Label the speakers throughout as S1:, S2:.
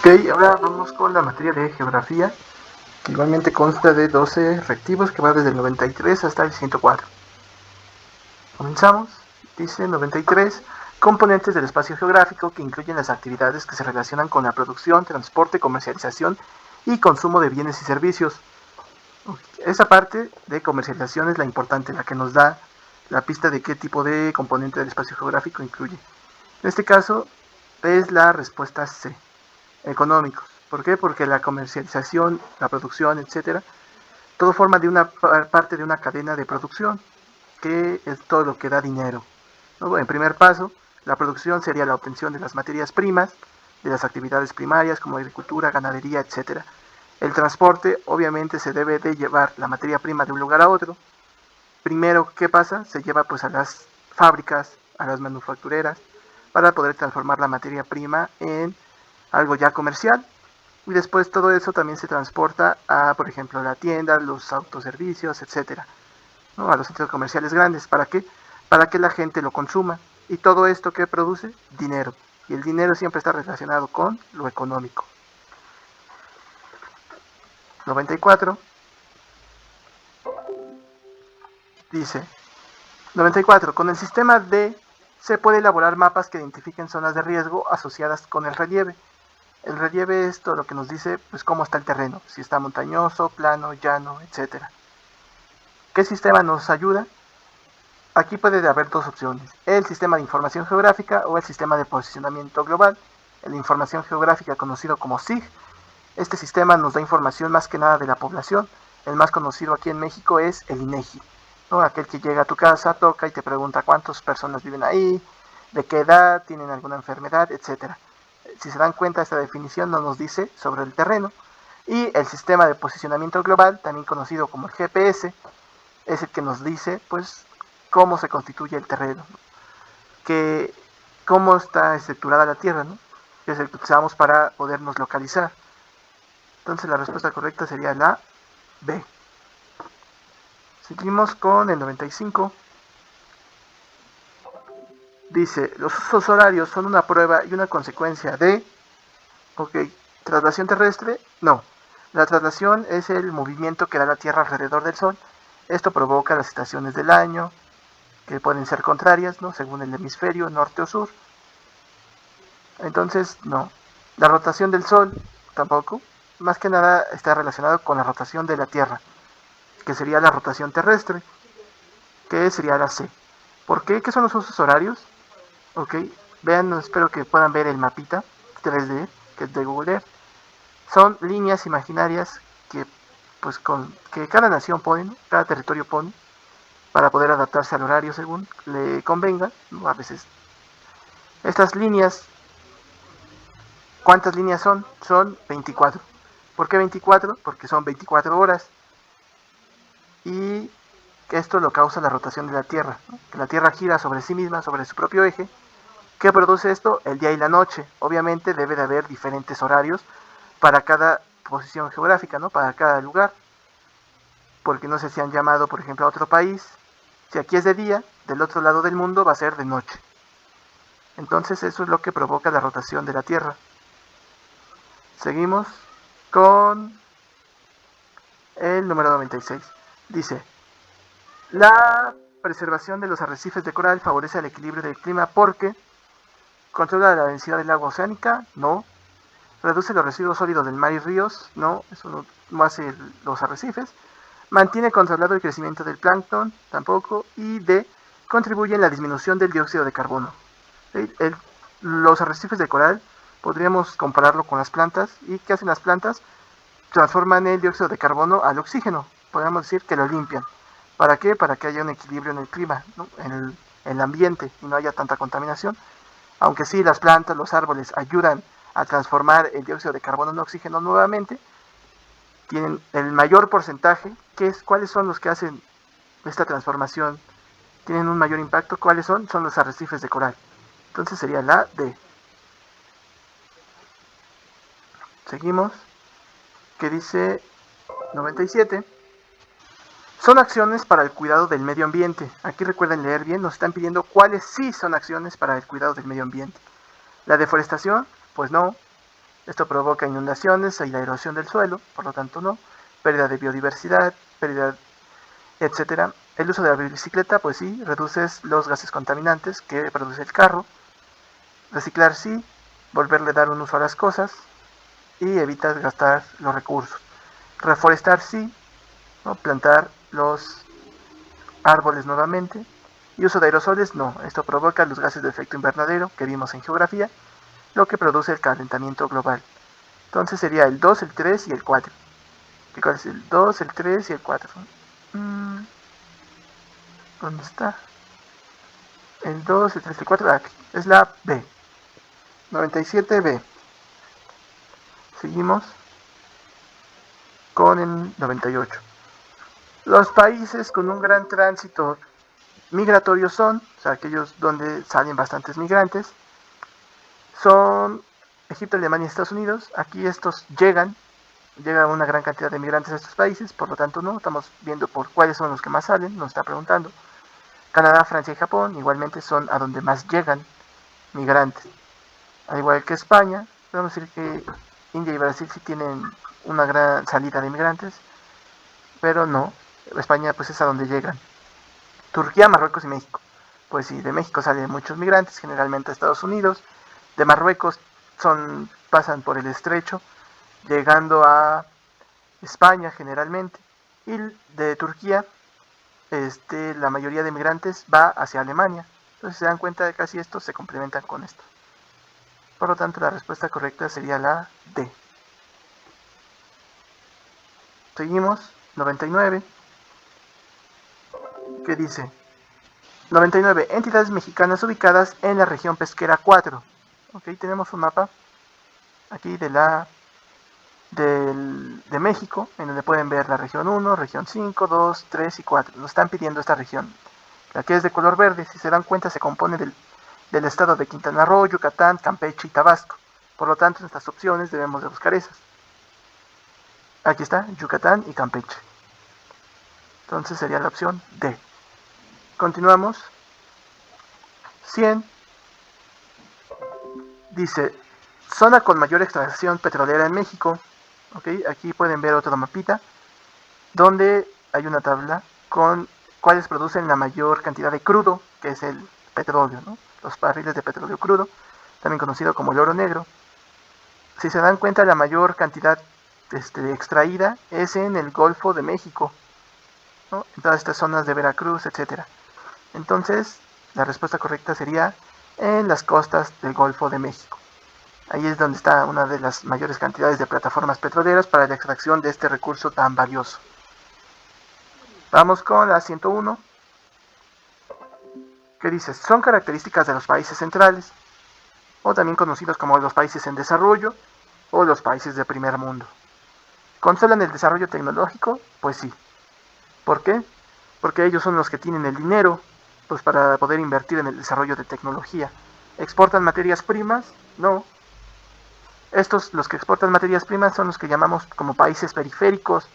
S1: Ok, ahora vamos con la materia de geografía, que igualmente consta de 12 reactivos que va desde el 93 hasta el 104. Comenzamos. Dice 93. Componentes del espacio geográfico que incluyen las actividades que se relacionan con la producción, transporte, comercialización y consumo de bienes y servicios. Esa parte de comercialización es la importante, la que nos da la pista de qué tipo de componente del espacio geográfico incluye. En este caso es la respuesta C, económicos. ¿Por qué? Porque la comercialización, la producción, etcétera, todo forma de una parte de una cadena de producción, que es todo lo que da dinero, ¿no? En primer paso, la producción sería la obtención de las materias primas, de las actividades primarias como agricultura, ganadería, etcétera. El transporte, obviamente, se debe de llevar la materia prima de un lugar a otro. Primero, ¿qué pasa? Se lleva pues a las fábricas, a las manufactureras, para poder transformar la materia prima en algo ya comercial. Y después todo eso también se transporta a, por ejemplo, la tienda, los autoservicios, etcétera, ¿no? A los centros comerciales grandes. ¿Para qué? Para que la gente lo consuma. Y todo esto que produce, dinero. Y el dinero siempre está relacionado con lo económico. 94 dice, 94. Con el sistema D se puede elaborar mapas que identifiquen zonas de riesgo asociadas con el relieve. El relieve es todo lo que nos dice pues cómo está el terreno, si está montañoso, plano, llano, etcétera. ¿Qué sistema nos ayuda? Aquí puede haber dos opciones, el sistema de información geográfica o el sistema de posicionamiento global. En la información geográfica conocido como SIG, este sistema nos da información más que nada de la población. El más conocido aquí en México es el INEGI, ¿no? Aquel que llega a tu casa, toca y te pregunta cuántas personas viven ahí, de qué edad, tienen alguna enfermedad, etcétera. Si se dan cuenta, esta definición no nos dice sobre el terreno. Y el sistema de posicionamiento global, también conocido como el GPS, es el que nos dice pues cómo se constituye el terreno, que cómo está estructurada la Tierra, ¿no? Que es el que utilizamos para podernos localizar. Entonces la respuesta correcta sería la B. Seguimos con el 95. Dice, los usos horarios son una prueba y una consecuencia de... Ok, traslación terrestre, no. La traslación es el movimiento que da la Tierra alrededor del Sol. Esto provoca las estaciones del año, que pueden ser contrarias, ¿no? Según el hemisferio, norte o sur. Entonces, no. La rotación del Sol, tampoco. Más que nada está relacionado con la rotación de la Tierra, que sería la rotación terrestre, que sería la C. ¿Por qué? ¿Qué son los usos horarios? Ok, vean, espero que puedan ver el mapita 3D, que es de Google Earth. Son líneas imaginarias que, pues, que cada nación pone, ¿no? Cada territorio pone, para poder adaptarse al horario según le convenga, ¿no? A veces. Estas líneas, ¿cuántas líneas son? Son 24. ¿Por qué 24? Porque son 24 horas. Y esto lo causa la rotación de la Tierra, ¿no? Que la Tierra gira sobre sí misma, sobre su propio eje. ¿Qué produce esto? El día y la noche. Obviamente debe de haber diferentes horarios para cada posición geográfica, ¿no? Para cada lugar. Porque no sé si han llamado, por ejemplo, a otro país. Si aquí es de día, del otro lado del mundo va a ser de noche. Entonces eso es lo que provoca la rotación de la Tierra. Seguimos con el número 96. Dice, la preservación de los arrecifes de coral favorece el equilibrio del clima porque controla la densidad del agua oceánica, no. Reduce los residuos sólidos del mar y ríos, no, eso no hace los arrecifes. Mantiene controlado el crecimiento del plancton, tampoco. Y D, contribuye en la disminución del dióxido de carbono. Los arrecifes de coral podríamos compararlo con las plantas. ¿Y qué hacen las plantas? Transforman el dióxido de carbono al oxígeno. Podríamos decir que lo limpian. ¿Para qué? Para que haya un equilibrio en el clima, ¿no? en el ambiente y no haya tanta contaminación. Aunque sí, las plantas, los árboles ayudan a transformar el dióxido de carbono en oxígeno nuevamente, tienen el mayor porcentaje. ¿Cuáles son los que hacen esta transformación? Tienen un mayor impacto. ¿Cuáles son? Son los arrecifes de coral. Entonces sería la D. Seguimos. Que dice 97. Son acciones para el cuidado del medio ambiente. Aquí recuerden leer bien, nos están pidiendo cuáles sí son acciones para el cuidado del medio ambiente. La deforestación, pues no. Esto provoca inundaciones y la erosión del suelo, por lo tanto no. Pérdida de biodiversidad, pérdida, etcétera. El uso de la bicicleta, pues sí, reduces los gases contaminantes que produce el carro. Reciclar sí, volverle a dar un uso a las cosas y evitas gastar los recursos. Reforestar sí, ¿no? Plantar los árboles nuevamente. Y uso de aerosoles no, esto provoca los gases de efecto invernadero que vimos en geografía, lo que produce el calentamiento global. Entonces sería el 2, el 3 y el 4. ¿Cuál es el 2, el 3 y el 4? ¿Dónde está? El 2, el 3 y el 4. Aquí. Es la B. 97B. Seguimos con el 98. Los países con un gran tránsito migratorio son, o sea, aquellos donde salen bastantes migrantes, son Egipto, Alemania y Estados Unidos. Aquí estos llega una gran cantidad de migrantes a estos países, por lo tanto no, estamos viendo por cuáles son los que más salen, nos está preguntando. Canadá, Francia y Japón igualmente son a donde más llegan migrantes. Al igual que España, podemos decir que India y Brasil sí tienen una gran salida de migrantes, pero no, España pues es a donde llegan. Turquía, Marruecos y México. Pues sí, de México salen muchos migrantes, generalmente a Estados Unidos. De Marruecos pasan por el estrecho, llegando a España generalmente. Y de Turquía, la mayoría de migrantes va hacia Alemania. Entonces se dan cuenta de que casi estos se complementan con esto. Por lo tanto, la respuesta correcta sería la D. Seguimos, 99, que dice 99 entidades mexicanas ubicadas en la región pesquera 4. Ok, tenemos un mapa aquí de México, en donde pueden ver la región 1, región 5, 2, 3 y 4. Nos están pidiendo esta región. La que es de color verde, si se dan cuenta, se compone del estado de Quintana Roo, Yucatán, Campeche y Tabasco. Por lo tanto, en estas opciones debemos de buscar esas. Aquí está, Yucatán y Campeche. Entonces sería la opción D. Continuamos. 100. Dice, zona con mayor extracción petrolera en México. Okay, aquí pueden ver otro mapita donde hay una tabla con cuáles producen la mayor cantidad de crudo, que es el petróleo, ¿no? Los barriles de petróleo crudo, también conocido como el oro negro. Si se dan cuenta, la mayor cantidad extraída es en el Golfo de México, ¿no? En todas estas zonas de Veracruz, etcétera. Entonces, la respuesta correcta sería en las costas del Golfo de México. Ahí es donde está una de las mayores cantidades de plataformas petroleras para la extracción de este recurso tan valioso. Vamos con la 101, que dice, son características de los países centrales, o también conocidos como los países en desarrollo, o los países de primer mundo. ¿Controlan el desarrollo tecnológico? Pues sí. ¿Por qué? Porque ellos son los que tienen el dinero pues para poder invertir en el desarrollo de tecnología. ¿Exportan materias primas? No. Estos, los que exportan materias primas, son los que llamamos como países periféricos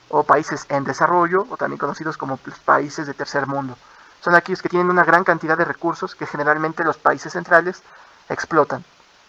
S1: o países en desarrollo, o también conocidos como los países de tercer mundo. Son aquellos que tienen una gran cantidad de recursos que generalmente los países centrales explotan.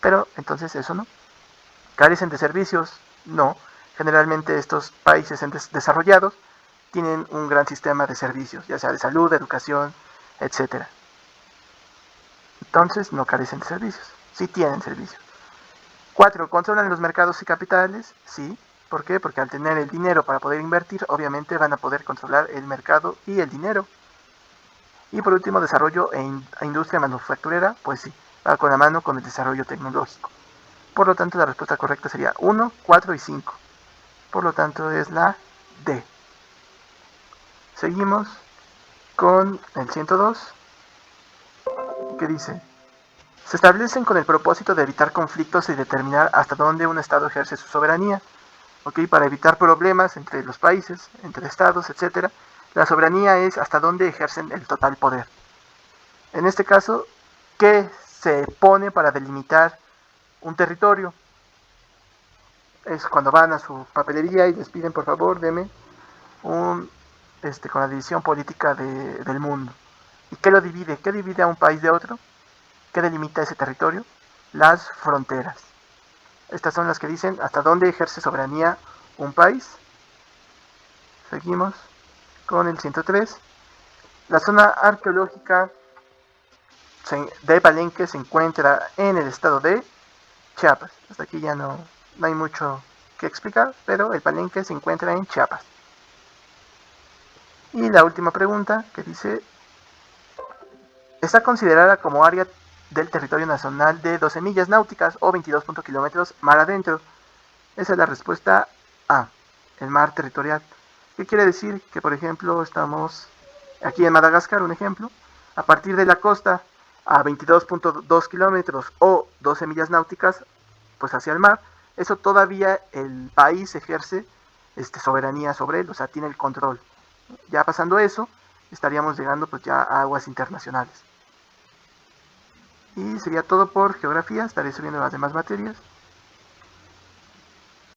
S1: Pero entonces eso no. ¿Carecen de servicios? No. Generalmente estos países desarrollados tienen un gran sistema de servicios, ya sea de salud, educación, etc. Entonces no carecen de servicios. Sí tienen servicios. 4. ¿Controlan los mercados y capitales? Sí. ¿Por qué? Porque al tener el dinero para poder invertir, obviamente van a poder controlar el mercado y el dinero. Y por último, desarrollo e industria manufacturera, pues sí, va con la mano con el desarrollo tecnológico. Por lo tanto, la respuesta correcta sería 1, 4 y 5. Por lo tanto, es la D. Seguimos con el 102, que dice, se establecen con el propósito de evitar conflictos y determinar hasta dónde un Estado ejerce su soberanía. ¿Okay? Para evitar problemas entre los países, entre estados, etc. La soberanía es hasta dónde ejercen el total poder. En este caso, ¿qué se pone para delimitar un territorio? Es cuando van a su papelería y les piden, por favor, deme con la división política del mundo. ¿Y qué lo divide? ¿Qué divide a un país de otro? ¿Qué delimita ese territorio? Las fronteras. Estas son las que dicen hasta dónde ejerce soberanía un país. Seguimos con el 103. La zona arqueológica de Palenque se encuentra en el estado de Chiapas. Hasta aquí ya no hay mucho que explicar, pero el Palenque se encuentra en Chiapas. Y la última pregunta que dice, está considerada como área del territorio nacional de 12 millas náuticas o 22 kilómetros mar adentro. Esa es la respuesta A, el mar territorial. ¿Qué quiere decir? Que por ejemplo estamos aquí en Madagascar, un ejemplo, a partir de la costa a 22.2 kilómetros o 12 millas náuticas, pues hacia el mar, eso todavía el país ejerce soberanía sobre él, o sea, tiene el control. Ya pasando eso, estaríamos llegando pues ya a aguas internacionales. Y sería todo por geografía, estaré subiendo las demás materias.